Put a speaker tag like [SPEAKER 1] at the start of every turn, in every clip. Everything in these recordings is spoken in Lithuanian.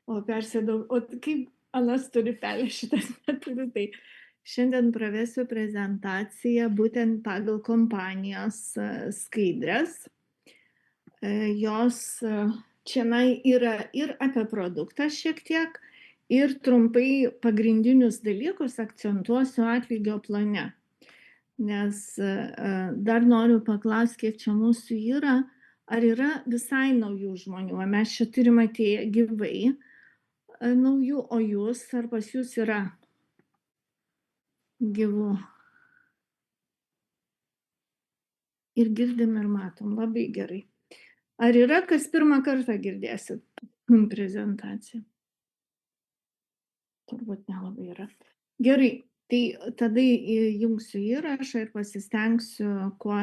[SPEAKER 1] O persėdau, o kaip anas turi pelę, šitas neturi. Tai šiandien pravesiu prezentaciją būtent pagal kompanijos skaidres. Jos čianai yra ir apie produktą šiek tiek, ir trumpai pagrindinius dalykus akcentuosiu atlygio plane. Nes dar noriu paklausti, kiek čia mūsų yra, ar yra visai naujų žmonių, o mes čia turim atėję gyvai naujų, o jūs, ar pas jūs yra gyvų? Ir girdim, ir matom, labai gerai. Ar yra, kas pirmą kartą girdėsit prezentaciją? Turbūt nelabai yra. Gerai, tai tada įjungsiu įrašą ir pasistengsiu kuo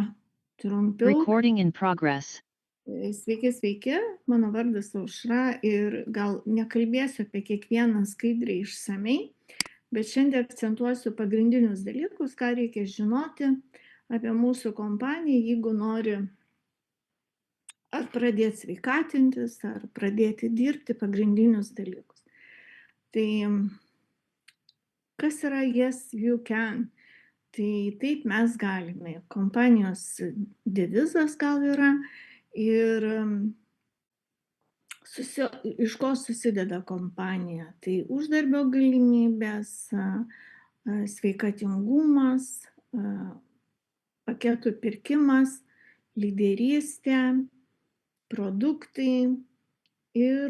[SPEAKER 1] trumpiau.
[SPEAKER 2] Recording in progress.
[SPEAKER 1] Sveiki, sveiki, mano vardas Aušra ir gal nekalbėsiu apie kiekvieną skaidrį išsamei, bet šiandien akcentuosiu pagrindinius dalykus, ką reikia žinoti apie mūsų kompaniją, jeigu nori ar pradėti sveikatintis, ar pradėti dirbti, pagrindinius dalykus. Tai kas yra Yes You Can? Tai taip mes galime. Kompanijos devizas gal yra ir iš ko susideda kompanija. Tai uždarbio galimybės, sveikatingumas, paketų pirkimas, lyderystė, produktai ir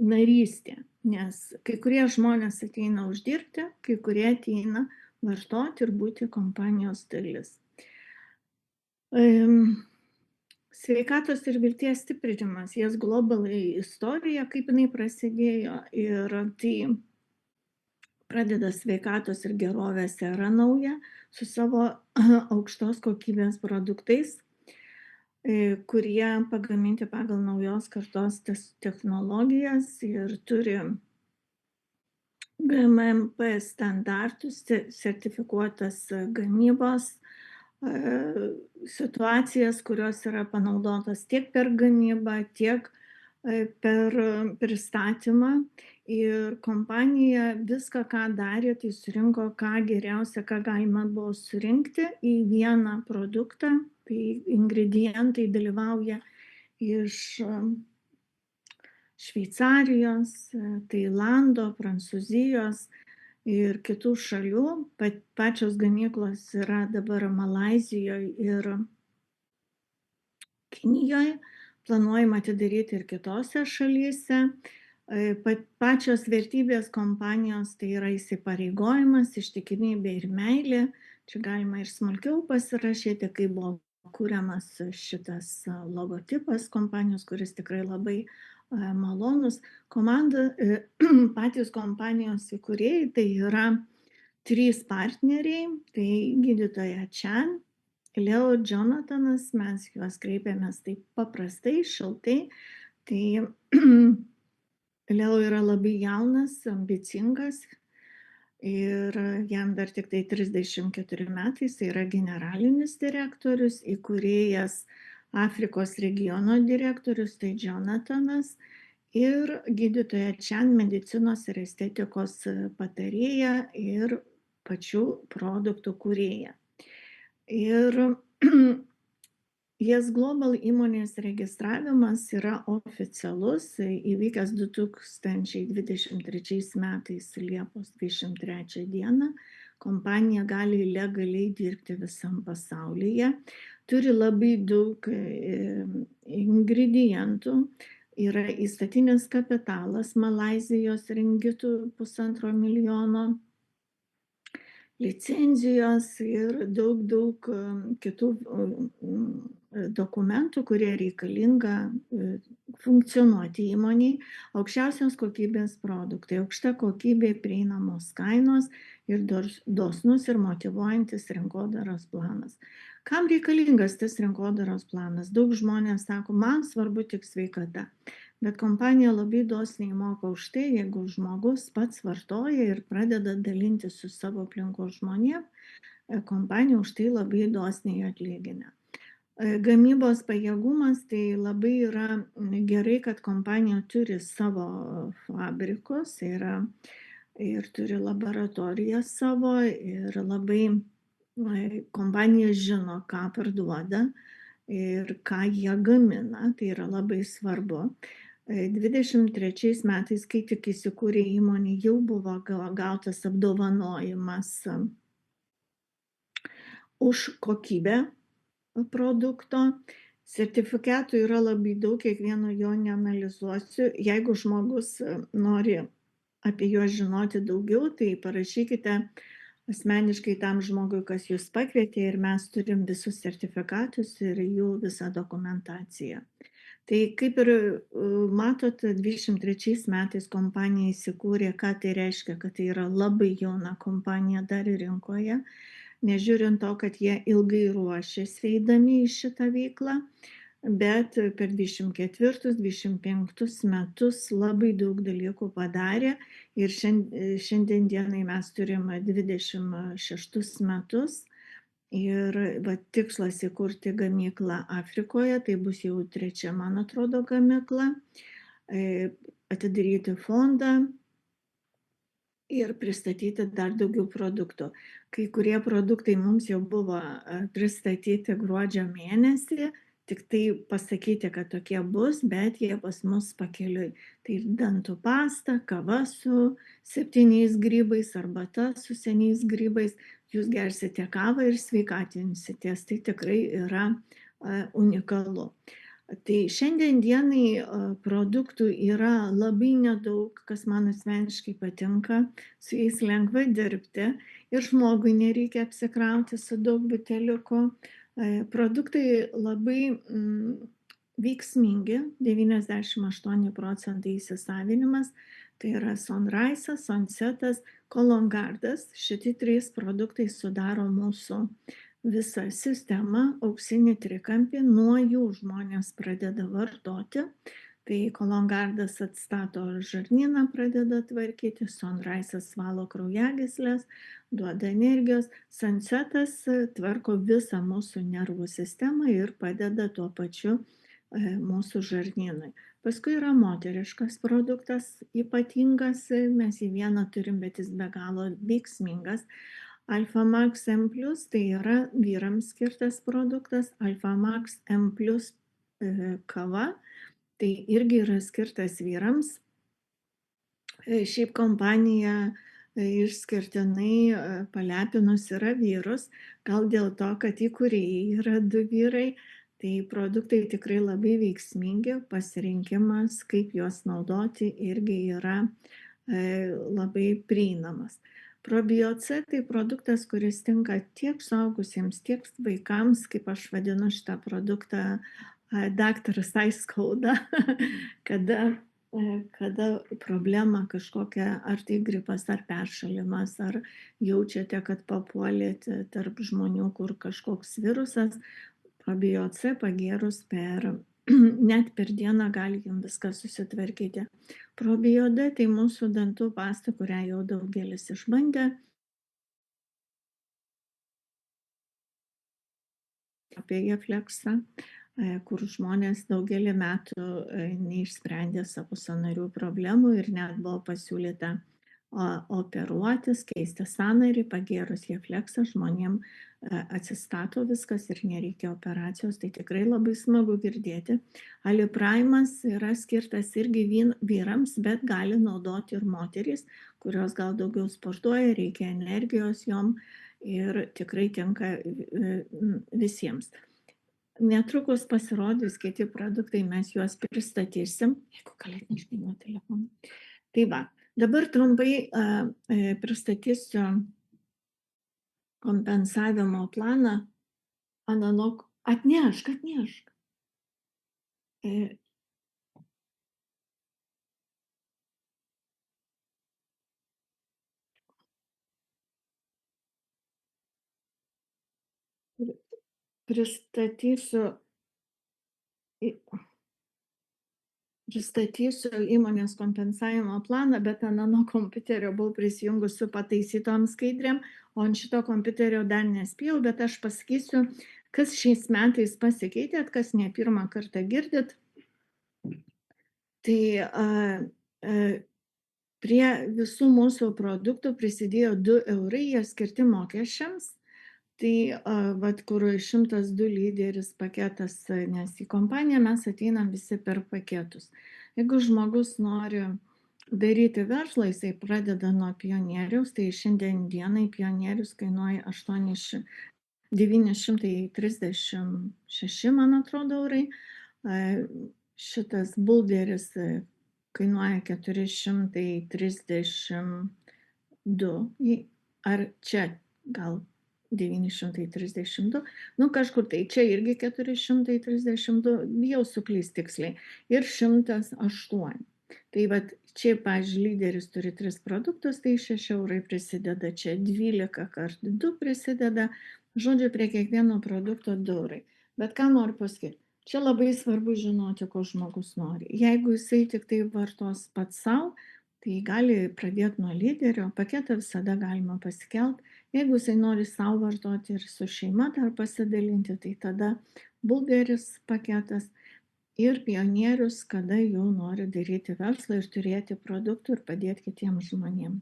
[SPEAKER 1] narystė. Nes kai kurie žmonės ateina uždirbti, kai kurie ateina vartoti ir būti kompanijos dalis. Sveikatos ir vilties stiprinimas, Yes Global istorija, kaip jinai prasidėjo, ir tai pradeda sveikatos ir gerovės era nauja su savo aukštos kokybės produktais, kurie pagaminti pagal naujos kartos technologijas ir turi GMP standartus, sertifikuotas gamybos situacijas, kurios yra panaudotos tiek per gamybą, tiek per pristatymą. Ir kompanija viską, ką darė, tai surinko, ką geriausia, ką galima buvo surinkti į vieną produktą. Tai ingredientai dalyvauja iš Šveicarijos, Tailando, Prancūzijos ir kitų šalių. Pačios gamyklos yra dabar Malaizijoje ir Kinijoje. Planuojama atidaryti ir kitose šalyse. Pačios vertybės kompanijos tai yra įsipareigojimas, ištikimybė ir meilė. Čia galima ir smulkiau pasirašyti, kai buvo kuriamas šitas logotipas kompanijos, kuris tikrai labai malonus. Komanda, patys kompanijos įkūrėjai, tai yra 3 partneriai, tai gydytoja Chan, Leo, Jonathanas, mes juos kreipiamės taip paprastai, šiltai. Tai Leo yra labai jaunas, ambicingas ir jam dar tik tai 34 metai, jis yra generalinis direktorius, įkūrėjas Afrikos regiono direktorius, tai Jonathanas, ir gydytoja Chan, medicinos ir estetikos patarėja ir pačių produktų kūrėja. Ir Yes Global įmonės registravimas yra oficialus, įvykęs 2023 metais Liepos 23 dieną. Kompanija gali legaliai dirbti visam pasaulyje. Turi labai daug ingredientų. Yra įstatinis kapitalas Malaizijos ringitų 1,5 milijono, licenzijos ir daug kitų dokumentų, kurie reikalinga funkcionuoti įmoniai. Aukščiausios kokybės produktai, aukšta kokybė, prieinamos kainos ir dosnus ir motyvuojantis rinkodaros planas. Kam reikalingas tas rinkodaros planas? Daug žmonės sako, man svarbu tik sveikata. Bet kompanija labai dosniai moka už tai, jeigu žmogus pats vartoja ir pradeda dalinti su savo aplinkos žmonėm, kompanija už tai labai dosniai atlygina. Gamybos pajėgumas tai labai yra gerai, kad kompanija turi savo fabrikus, ir turi laboratoriją savo, ir labai kompanija žino, ką parduoda ir ką jie gamina, tai yra labai svarbu. 23 metais, kai tik įsikūrė įmonė, jau buvo gautas apdovanojimas už kokybę produkto. Sertifikatų yra labai daug, kiekvieno jo neanalizuosiu. Jeigu žmogus nori apie juos žinoti daugiau, tai parašykite asmeniškai tam žmogui, kas jūs pakvietė, ir mes turim visus sertifikatus ir jų visą dokumentaciją. Tai kaip ir matot, 23 metais kompanija įsikūrė. Ką tai reiškia? Kad tai yra labai jauna kompanija dar rinkoje, nežiūrint to, kad jie ilgai ruošėsi eidami į šitą veiklą, bet per 24-25 metus labai daug dalykų padarė, ir šiandien dienai mes turime 26 metus. Ir tikslas įkurti gamyklą Afrikoje, tai bus jau 3, man atrodo, gamykla, atidaryti fondą ir pristatyti dar daugiau produktų. Kai kurie produktai mums jau buvo pristatyti gruodžio mėnesį, tik tai pasakyti, kad tokie bus, bet jie pas mus pakeliui. Tai dantų pasta, kava su 7 grybais, arbata su 7 grybais. Jūs gersite kavą ir sveikatinsitės. Tai tikrai yra unikalu. Tai šiandien dienai produktų yra labai nedaug, kas man asmeniškai patinka, su jais lengva dirbti ir žmogui nereikia apsikrauti su daug buteliukų. Produktai labai veiksmingi, 98% įsisavinimas, tai yra Sunrise'as, Sunset'as, Kolongardas. Šitie 3 produktai sudaro mūsų visą sistemą, auksinį trikampį, nuo jų žmonės pradeda vartoti. Tai Kolongardas atstato žarnyną, pradeda tvarkyti, Sunrise'as valo kraujagyslės, duoda energijos, Sunset'as tvarko visą mūsų nervų sistemą ir padeda tuo pačiu mūsų žarnynui. Paskui yra moteriškas produktas, ypatingas, mes jį vieną turim, bet jis be galo veiksmingas. Alpha Max M+, tai yra vyrams skirtas produktas, Alpha Max M+ kava, tai irgi yra skirtas vyrams. Šiaip kompanija išskirtinai palepinus yra vyrus, gal dėl to, kad įkūrėjai yra 2 vyrai, tai produktai tikrai labai veiksmingi, pasirinkimas, kaip juos naudoti, irgi yra labai prieinamas. Probio-C tai produktas, kuris tinka tiek suaugusiems, tiek vaikams, kaip aš vadinu šitą produktą, daktaras tai skauda, kada problema kažkokia, ar tai gripas, ar peršalimas, ar jaučiate, kad papuolėte tarp žmonių, kur kažkoks virusas, Probio-C pagėrus net per dieną gali jums viską susitvarkyti. Probio-D tai mūsų dantų pasta, kurią jau daugelis išbandė. Apie Jefleksą, kur žmonės daugelį metų neišsprendė savo sąnarių problemų ir net buvo pasiūlyta operuotis, keisti sąnarį, pagėrus Jefleksą žmonėm atsistato viskas ir nereikia operacijos, tai tikrai labai smagu girdėti. Aliprimas yra skirtas irgi vyrams, bet gali naudoti ir moterys, kurios gal daugiau sportuoja, reikia energijos jom ir tikrai tinka visiems. Netrukus pasirodys kiti produktai, mes juos pristatysim. Jeigu galėtum išdainuoti telefoną. Tai va, dabar trumpai pristatysiu kompensavimo planą. Ananok, atnešk. Pristatysiu įmonės kompensavimo planą, bet ant ano kompiuterio buvau prisijungus su pataisytom skaidrėm, o ant šito kompiuterio dar nespėjau, bet aš pasakysiu, Kas šiais metais pasikeitė, kas ne pirmą kartą girdit, tai prie visų mūsų produktų prisidėjo 2 eurai, jie skirti mokesčiams. Tai vat kur 102 lyderis paketas, nes į kompaniją mes ateinam visi per paketus. Jeigu žmogus nori daryti verslą, jisai pradeda nuo pionieriaus, tai šiandien dienai pionierius kainuoja 936, man atrodo, eurai. Šitas bulderis kainuoja 432, ar čia gal 932, nu kažkur tai čia irgi 432, bijau suklyst tiksliai, ir 108. Tai vat čia, pavyzdžiui, lyderis turi 3 produktus, tai 6 eurai prisideda, čia 12 kartų 2 prisideda, žodžiu, prie kiekvieno produkto 2 eurai. Bet ką noriu pasakyti? Čia labai svarbu žinoti, ko žmogus nori. Jeigu jisai tik tai vartos pats savo, tai gali pradėti nuo lyderio, paketą visada galima pasikelt. Jeigu jisai nori savo vartoti ir su šeima dar pasidalinti, tai tada bulderis paketas ir pionierius, kada jau nori daryti verslą ir turėti produktų ir padėti kitiems žmonėms.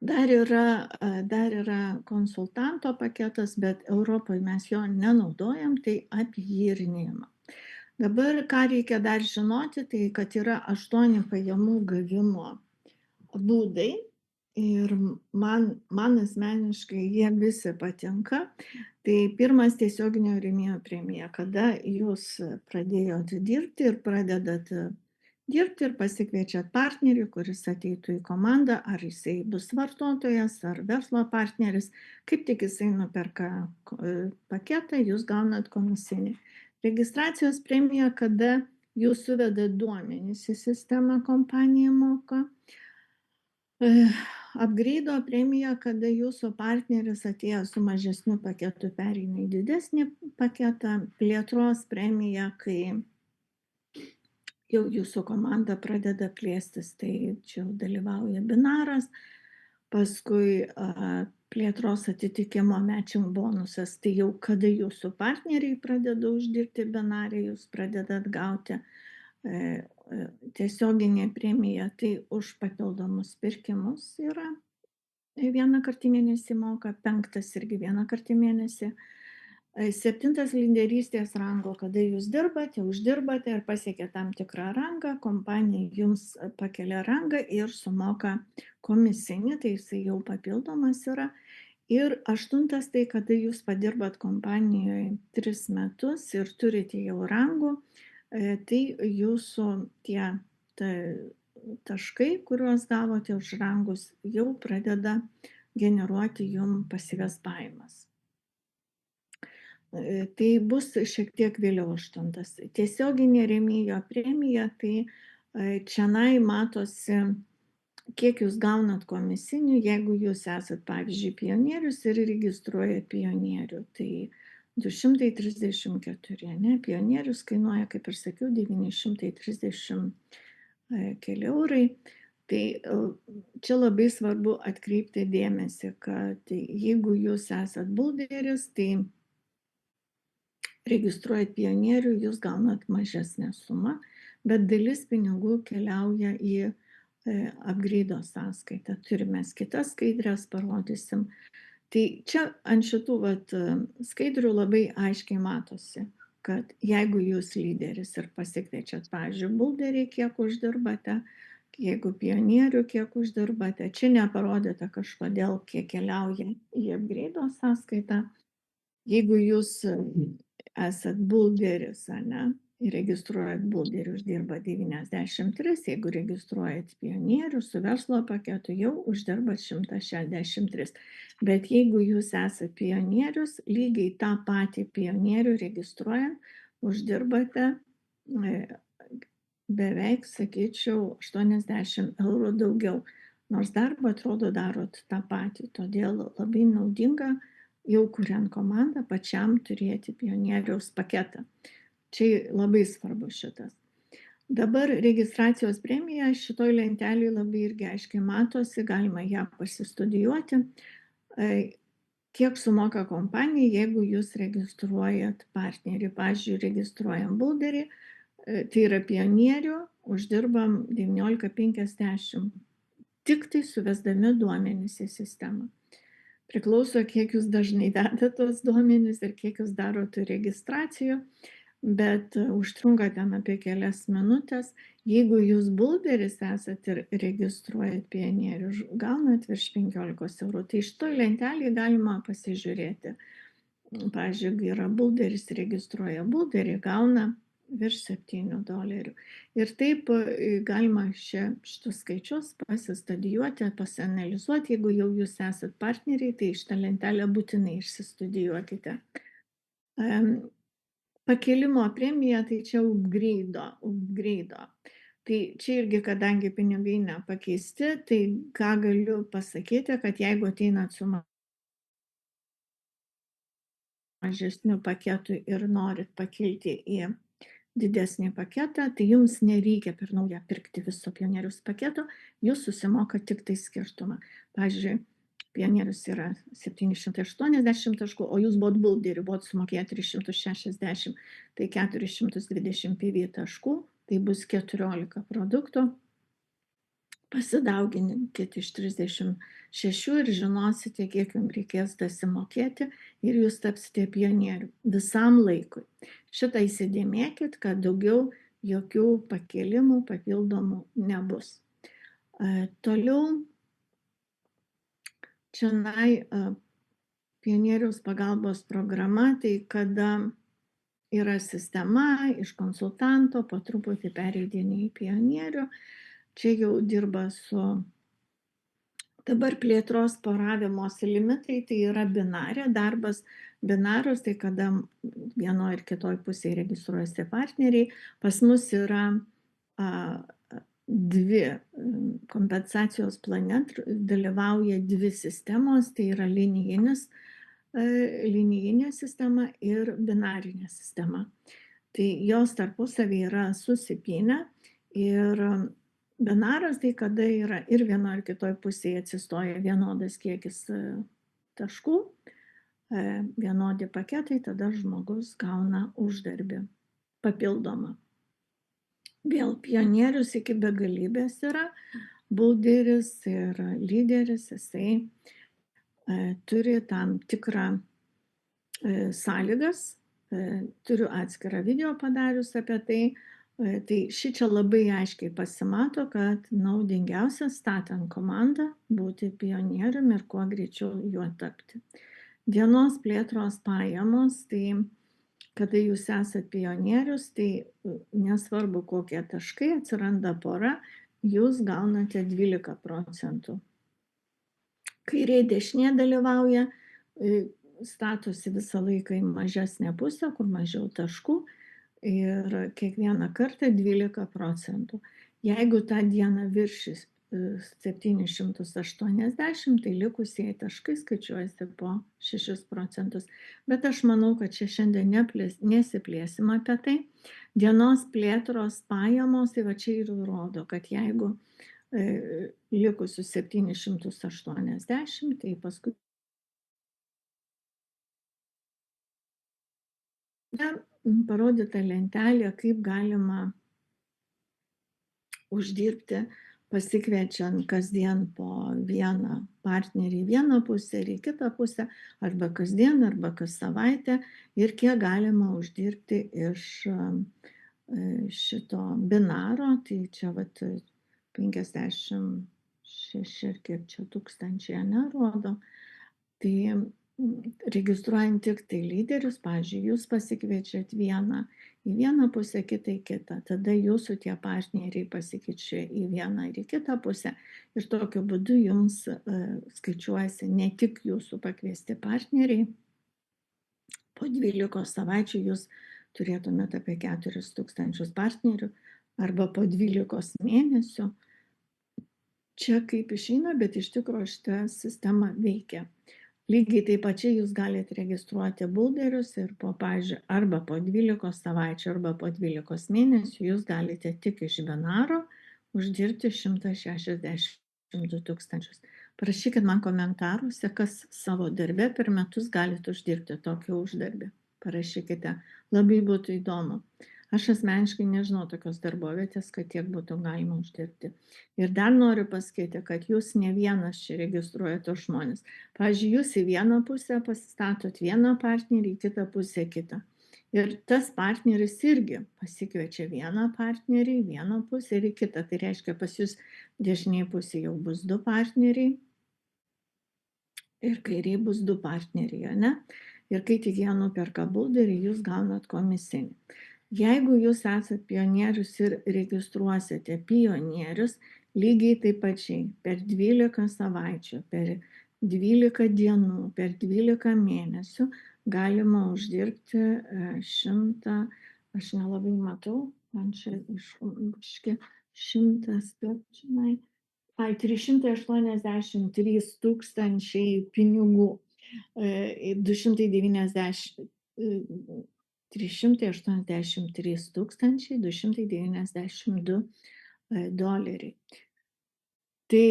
[SPEAKER 1] Dar yra konsultanto paketas, bet Europoje mes jo nenaudojam, tai apie jį ir neima. Dabar ką reikia dar žinoti, tai kad yra 8 pajamų gavimo būdai ir man asmeniškai jie visi patinka. Tai pirmas tiesioginio rėmėjo premija, kada jūs pradėjot dirbti ir pradedat dirbti ir pasikviečiat partnerį, kuris ateitų į komandą, ar jisai bus vartotojas, ar verslo partneris, kaip tik jisai nuperka paketą, jūs gaunat komisinį. Registracijos premija, kada jūs suvedat duomenys į sistemą, kompanija moka. Upgrade premija, kada jūsų partneris atėjęs su mažesniu paketu pereina į didesnį paketą. Plėtros premija, kai jau jūsų komanda pradeda plėstis, tai čia dalyvauja binaras. Paskui plėtros atitikimo matching bonusas, tai jau kada jūsų partneriai pradeda uždirbti binarį, jūs pradedat gauti tiesioginė premija, tai už papildomus pirkimus yra 1 kartą į mėnesį moka, 5 irgi 1 kartą į mėnesį. 7 lyderystės rango, kada jūs dirbate, uždirbate ir pasiekia tam tikrą rangą, kompanija jums pakelia rangą ir sumoka komisinį, tai jisai jau papildomas yra. Ir 8 tai, kada jūs padirbat kompanijoje 3 metus ir turite jau rangų, tai jūsų tie taškai, kuriuos gavote už rangus, jau pradeda generuoti jums pasyvias pajamas. Tai bus šiek tiek vėliau 8. Tiesioginė rėmėjo premija, tai čianai matosi, kiek jūs gaunat komisinių, jeigu jūs esat, pavyzdžiui, pionierius ir registruojat pionierių, tai 234, ne? Pionierius kainuoja, kaip ir sakiau, 930 keli eurai. Tai čia labai svarbu atkreipti dėmesį, kad jeigu jūs esat bulderis, tai registruojat pionierių, jūs gaunat mažesnę sumą, bet dalis pinigų keliauja į upgrade sąskaitą. Turime kitas skaidrės, parodysim. Tai čia ant šitų skaidrių labai aiškiai matosi, kad jeigu jūs lyderis ir pasikviečiat, pavyzdžiui, bulderį, kiek uždirbate, jeigu pionierių, kiek uždirbate, čia neparodyta kažkodėl, kiek keliauja į upgrade sąskaitą. Jeigu jūs esat bulderis, ne, ir registruojat bulderį, uždirba 93, jeigu registruojat pionierių su verslo paketu, jau uždirba 163. Bet jeigu jūs esat pionierius, lygiai tą patį pionierių registruojant, uždirbate beveik, sakyčiau, 80 eurų daugiau. Nors darbą, atrodo, darot tą patį, todėl labai naudinga jau kuriant komandą pačiam turėti pionieriaus paketą. Čia labai svarbu šitas. Dabar registracijos premija šitoj lentelėje labai irgi aiškiai matosi, galima ją pasistudijuoti. kiek sumoka kompanija, jeigu jūs registruojat partnerį. Pavyzdžiui, registruojam Bulderį, tai yra pionierių, uždirbam 19,50, tik tai suvesdami duomenis į sistemą. Priklauso, kiek jūs dažnai dedat tuos duomenis ir kiek jūs darot tų registracijų, bet užtrunka ten apie kelias minutės. Jeigu jūs Bulderis esat ir registruojat pionierių, gaunat virš 15 eurų. Tai šitoj lentelėj galima pasižiūrėti. Pavyzdžiui, jeigu yra Bulderis, registruoja Bulderį, gauna virš $7. Ir taip galima šitus skaičius pasistudijuoti, pasianalizuoti. Jeigu jau jūs esat partneriai, tai šitą lentelę būtinai išsistudijuokite. Pakėlimo premija, tai čia upgrade. Tai čia irgi, kadangi pinigai nepakeisti, tai ką galiu pasakyti, kad jeigu ateinat su mažesniu paketu ir norit pakilti į didesnį paketą, tai jums nereikia per naują pirkti viso pionieriaus paketo, jūs susimokat tik tai skirtumą. Pavyzdžiui, pionierius yra 780 taškų, o jūs buvot Bulderį, buvot sumokėję 360, tai 420 PV taškų, tai bus 14 produktų. Pasidauginkit iš 36 ir žinosite, kiek jums reikės dasimokėti ir jūs tapsite pionierių visam laikui. Šitą įsidėmėkit, kad daugiau jokių pakėlimų papildomų nebus. Toliau, čionai pionieriaus pagalbos programa, tai kada yra sistema iš konsultanto, po truputį pereidinė į pionierių. Čia jau dirba su dabar plėtros poravimosi limitai, tai yra binarė darbas. Binaros, tai kada vienoje ir kitoje pusėje registruojasi partneriai. Pas mus yra dvi kompensacijos plane, dalyvauja dvi sistemos, tai yra linijinė sistema ir binarinė sistema. Tai jos tarpusavy yra susipynę ir binaras, tai kada yra ir vienoje ir kitoje pusėje atsistoja vienodas kiekis taškų, vienodi paketai, tada žmogus gauna uždarbį papildomą. Vėl pionierius iki begalybės yra, Bulderis ir lyderis, jisai turi tam tikrą sąlygas, turiu atskirą video padarius apie tai. Tai šičia labai aiškiai pasimato, kad naudingiausia statant komandą būti pionieriumi ir kuo greičiau juo tapti. Dienos plėtros pajamos, tai kada jūs esat pionierius, tai nesvarbu kokie taškai, atsiranda pora, jūs gaunate 12%. Kairė dešinė dalyvauja, statosi visą laiką į mažesnę pusę, kur mažiau taškų. Ir kiekvieną kartą 12%. Jeigu tą dieną viršys 780, tai likusieji taškai skaičiuojasi po 6%. Bet aš manau, kad čia šiandien nesiplėsim apie tai. Dienos plėtros pajamos, tai va čia ir rodo, kad jeigu likusius 780, tai paskui parodyta lentelė, kaip galima uždirbti, pasikviečiant kasdien po vieną partnerį į vieną pusę ir į kitą pusę, arba kasdien, arba kas savaitę, ir kiek galima uždirbti iš šito binaro, tai čia vat 56 ir kiek čia tūkstančiai nerodo. Tai registruojant tik tai lyderius, pavyzdžiui, jūs pasikviečiat vieną į vieną pusę, kitą į kitą, tada jūsų tie partneriai pasikeičia į vieną ir į kitą pusę ir tokiu būdu jums skaičiuojasi ne tik jūsų pakviesti partneriai, po 12 savaičių jūs turėtumėte apie 4000 partnerių arba po 12 mėnesių. Čia kaip išeina, bet iš tikrųjų šita sistema veikia. Lygiai taip pačiai jūs galite registruoti Bulderius ir pavyzdžiui, arba po 12 savaičių, arba po 12 mėnesių jūs galite tik iš binaro uždirbti 162 000. Parašykit man komentaruose, kas savo darbe per metus galit uždirbti tokį uždarbį. Parašykite, labai būtų įdomu. Aš asmeniškai nežinau tokios darbovietės, kad tiek būtų galima uždirbti. Ir dar noriu pasakyti, kad jūs ne vienas čia registruojate tos žmonės. Pavyzdžiui, jūs į vieną pusę pasistatot vieną partnerį, į kitą pusę kitą. Ir tas partneris irgi pasikviečia vieną partnerį, į vieną pusę ir į kitą. Tai reiškia, pas jūs dešiniai pusė jau bus du partneriai ir kairiai bus du partneriai, ne? Ir kai tik jie nuperka bulderį, jūs gaunat komisinį. Jeigu jūs esat pionierius ir registruosite pionierius, lygiai taip pačiai per 12 savaičių, per 12 dienų, per 12 mėnesių galima uždirbti 100, aš nelabai matau, man čia iški 100, žinai, 383 tūkstančiai pinigų, 383 292 doleriai. Tai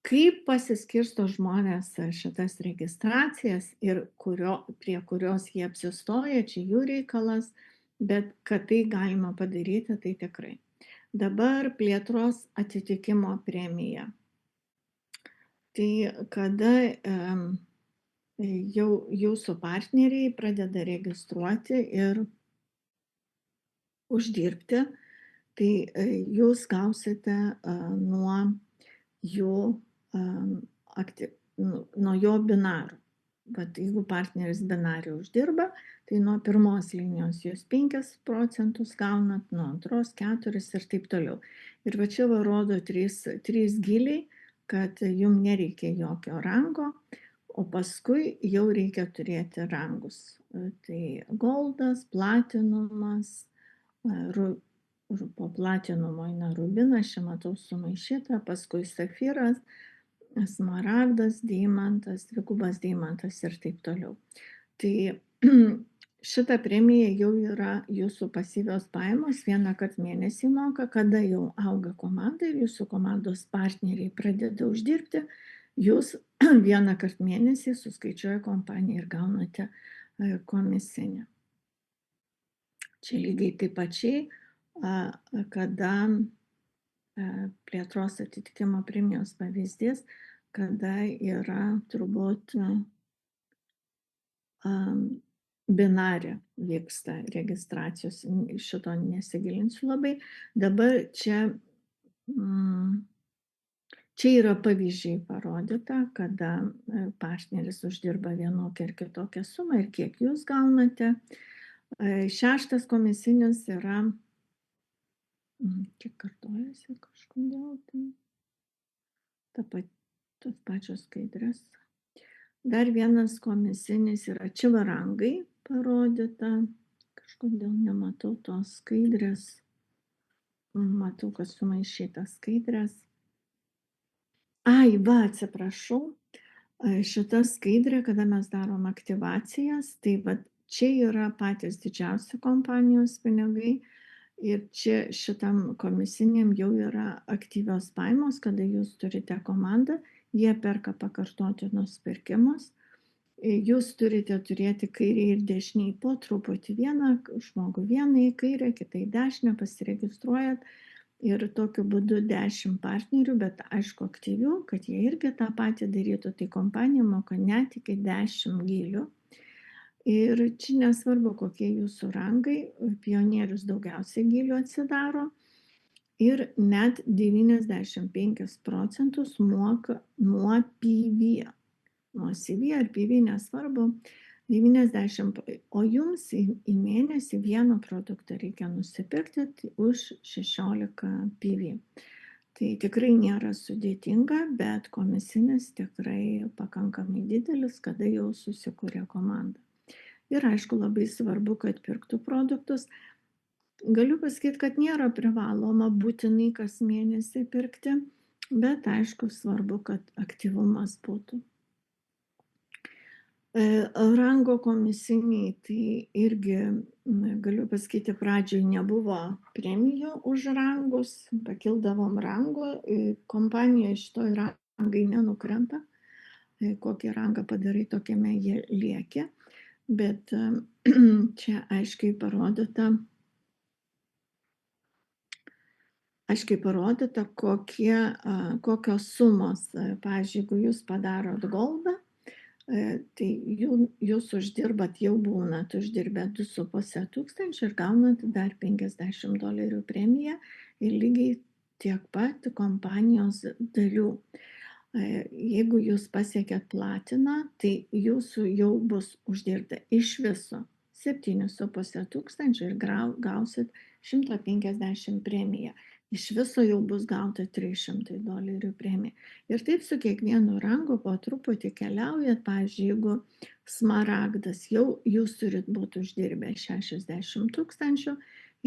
[SPEAKER 1] kaip pasiskirsto žmonės šitas registracijas ir prie kurios jie apsistoja, čia jų reikalas, bet kad tai galima padaryti, tai tikrai. Dabar plėtros atitikimo premija. Tai kada jau jūsų partneriai pradeda registruoti ir uždirbti, tai jūs gausite nuo jo binarų. Bet jeigu partneris binarį uždirba, tai nuo pirmos linijos jūs 5% gaunat, nuo antros 4% ir taip toliau. Ir va čia rodo 3 giliai, kad jums nereikia jokio rango, o paskui jau reikia turėti rangus. Tai goldas, platinumas, po platinumo eina rubinas, čia matau sumaišyta, paskui safiras, smaragdas, deimantas, dvigubas deimantas ir taip toliau. Tai šita premija jau yra jūsų pasyvios pajamos, vieną kartą mėnesį moka, kada jau auga komanda ir jūsų komandos partneriai pradeda uždirbti, jūs vieną kartą mėnesį suskaičiuoja kompaniją ir gaunate komisinę. Čia lygiai taip pačiai, kada plėtros atitikimo premijos pavyzdys, kada yra turbūt binarė vyksta registracijos, šito nesigilinsiu labai. Dabar čia yra pavyzdžiai parodyta, kada partneris uždirba vienokią ir kitokią sumą ir kiek jūs gaunate. 6 komisinis yra, kiek kartojasi kažkodėl, tos pačios skaidrės. Dar vienas komisinis yra čivarangai parodyta, kažkodėl nematau tos skaidrės, matau, kad sumaišyta skaidrės. Atsiprašau, šita skaidrė, kada mes darom aktyvacijas, tai čia yra patys didžiausi kompanijos pinigai ir čia šitam komisiniam jau yra aktyvios pajamos, kada jūs turite komandą, jie perka pakartotinus pirkimus, jūs turite turėti kairiai ir dešiniai po truputį vieną žmogų, vieną į kairę, kitą į dešinę, pasiregistruojat ir tokiu būdu 10 partnerių, bet aišku aktyvių, kad jie irgi tą patį darytų, tai kompanija moka net iki 10 gylių. Ir čia nesvarbu, kokie jūsų rangai, pionierius daugiausiai gylių atsidaro ir net 95% moka nuo PV. Nuo CV ar PV nesvarbu, 90, o jums į mėnesį vieną produktą reikia nusipirkti už 16 PV. Tai tikrai nėra sudėtinga, bet komisinis tikrai pakankamai didelis, kada jau susikūrė komanda. Ir aišku, labai svarbu, kad pirktų produktus. Galiu pasakyti, kad nėra privaloma būtinai kas mėnesį pirkti, bet aišku, svarbu, kad aktyvumas būtų. Rango komisiniai, tai irgi, galiu pasakyti, pradžioj nebuvo premijų už rangus, pakildavom rango, kompanija šitoj rangai nenukrenta. Kokį rangą padarai, tokiame jie liekia. Bet čia aiškiai parodyta, kokios sumos. Pavyzdžiui, jeigu jūs padarot goldą, tai jūs uždirbat, jau būnat uždirbę 2,5 tūkstančio ir gaunat dar $50 premiją ir lygiai tiek pat kompanijos dalių. Jeigu jūs pasiekėt platiną, tai jūsų jau bus uždirbta iš viso 7,5 tūkstančio ir gausit 150 premiją. Iš viso jau bus gauta $300 premija. Ir taip su kiekvienu rangu po truputį keliaujat. Pavyzdžiui, jeigu smaragdas, jau jūs turit būti uždirbę 60 tūkstančių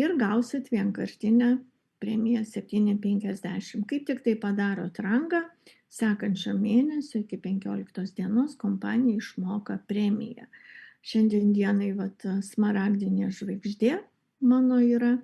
[SPEAKER 1] ir gausit vienkartinę premiją 7,50. Kaip tik tai padarot rangą, sekančio mėnesio iki 15 dienos kompanija išmoka premiją. Šiandien dienai smaragdinė žvaigždė mano yra,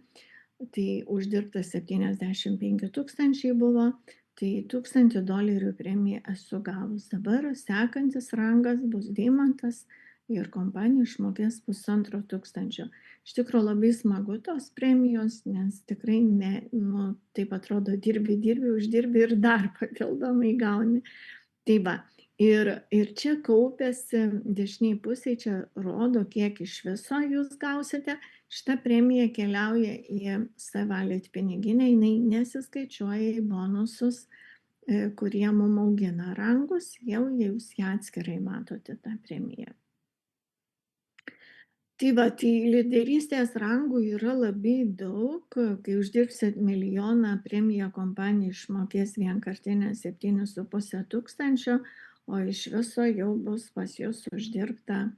[SPEAKER 1] tai uždirbta 75 tūkstančiai buvo, tai $1000 premiją esu gavus. Dabar sekantis rangas bus deimantas ir kompanija išmokės 1,5 tūkstančio. Iš tikrųjų labai smagu tos premijos, nes tikrai taip atrodo, dirbi, uždirbi ir dar papildomai gauni. Tai va, ir čia kaupiasi dešiniai pusėje, čia rodo, kiek iš viso jūs gausite. Šita premija keliauja į Savalit piniginę, jinai nesiskaičiuoja į bonusus, kurie mum augina rangus, jau jūs ją atskirai matote tą premiją. Tai lyderystės rangų yra labai daug. Kai uždirbsit milijoną, premiją kompanija išmokės vienkartinę 7,5 tūkstančio, o iš viso jau bus pas jūs uždirbta,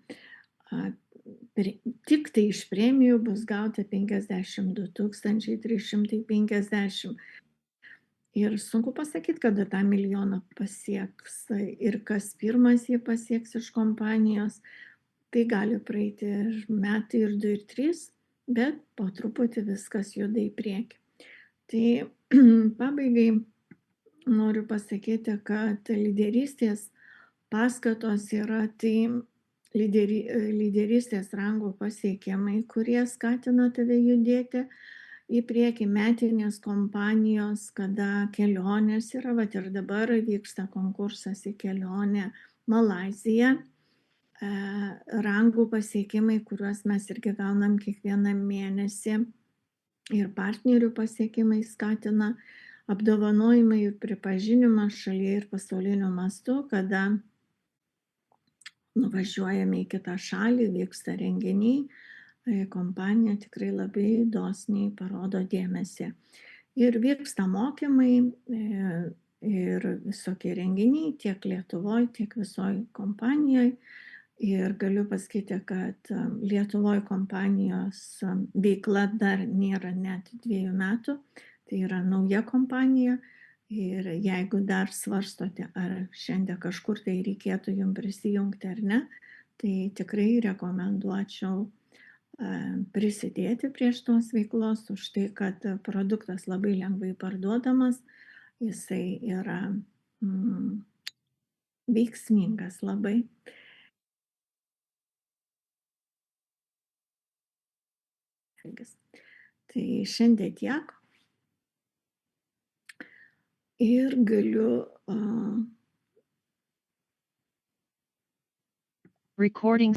[SPEAKER 1] tik tai iš premijų bus gauta 52 350. Ir sunku pasakyti, kada tą milijoną pasieks ir kas pirmas jį pasieks iš kompanijos. Tai gali praeiti ir metai, ir 2, ir 3, bet po truputį viskas juda į priekį. Tai pabaigai noriu pasakyti, kad lyderystės paskatos yra lyderystės rango pasiekimai, kurie skatina tave judėti į priekį, metinės kompanijos, kada kelionės yra, ir dabar vyksta konkursas į kelionę Malaiziją. Rangų pasiekimai, kuriuos mes irgi gaunam kiekvieną mėnesį, ir partnerių pasiekimai skatina apdovanojimai ir pripažinimas šalyje ir pasauliniu mastu, kada nuvažiuojame į kitą šalį, vyksta renginiai, kompanija tikrai labai dosniai parodo dėmesį. Ir vyksta mokymai ir visokie renginiai tiek Lietuvoje, tiek visoje kompanijoje. Ir galiu pasakyti, kad Lietuvoje kompanijos veikla dar nėra net 2 metų, tai yra nauja kompanija. Ir jeigu dar svarstote, ar šiandien kažkur tai reikėtų jums prisijungti ar ne, tai tikrai rekomenduočiau prisidėti prie šitos veiklos, už tai, kad produktas labai lengvai parduodamas, jisai yra veiksmingas labai. Tai šiandien tiek. Ir galiu
[SPEAKER 2] Recording